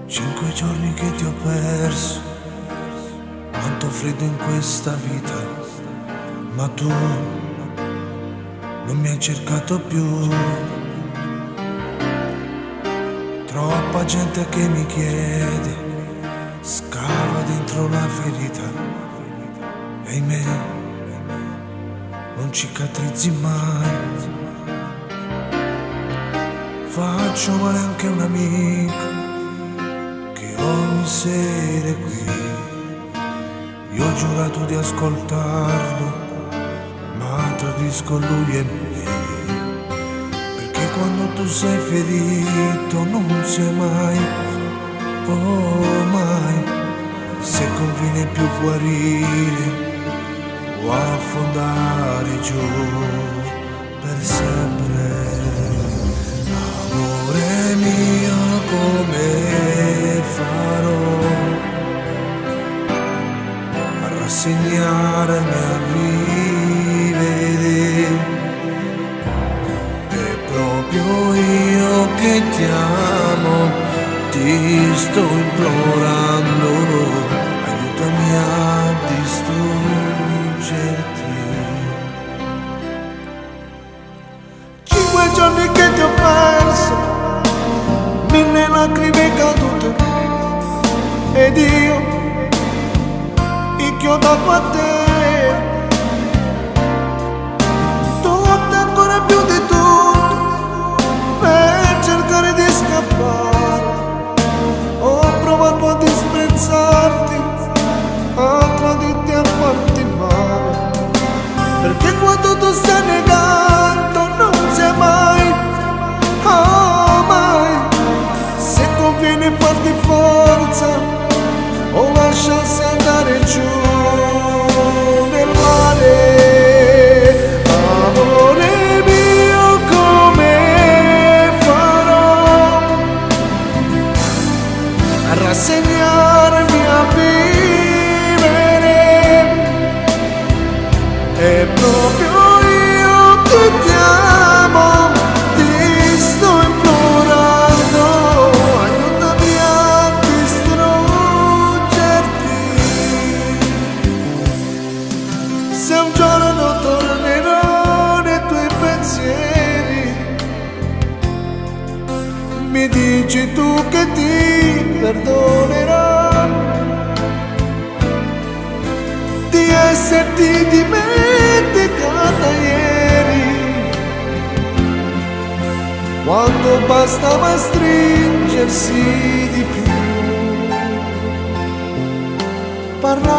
5 giorni che ti ho perso, quanto freddo in questa vita, ma tu non mi hai cercato più. Troppa gente che mi chiede, scava dentro la ferita, e ahimè non cicatrizzi mai. Faccio male anche a un amico che ogni sera è qui. Io ho giurato di ascoltarlo, ma tradisco lui e me. Perché quando tu sei ferito non sai mai, oh mai, se conviene più guarire o affondare giù per sempre. Amore mio, come farò a rassegnarmi a vivere? È proprio io che ti amo, ti sto implorando, aiutami a distruggerti. 5 giorni che ti ho perso, 1000 lacrime cadute, ed io inchiodato a te, tutto ancora più di tutto, per cercare di scappare. Ho provato a disprezzarti, a tradirti, a farti male, perché quando tu stai negando non sei mai, oh mai, se conviene farti forza o lasciarsi andare giù nel mare. Amore mio, come farò a rassegnarmi a vivere? È proprio io che ti amo, ti sto implorando, aiutami a distruggerti. Se un giorno tornerò nei tuoi pensieri, mi dici tu che ti perdonerò di esserti dimenticata ieri, quando bastava stringersi di più, parlare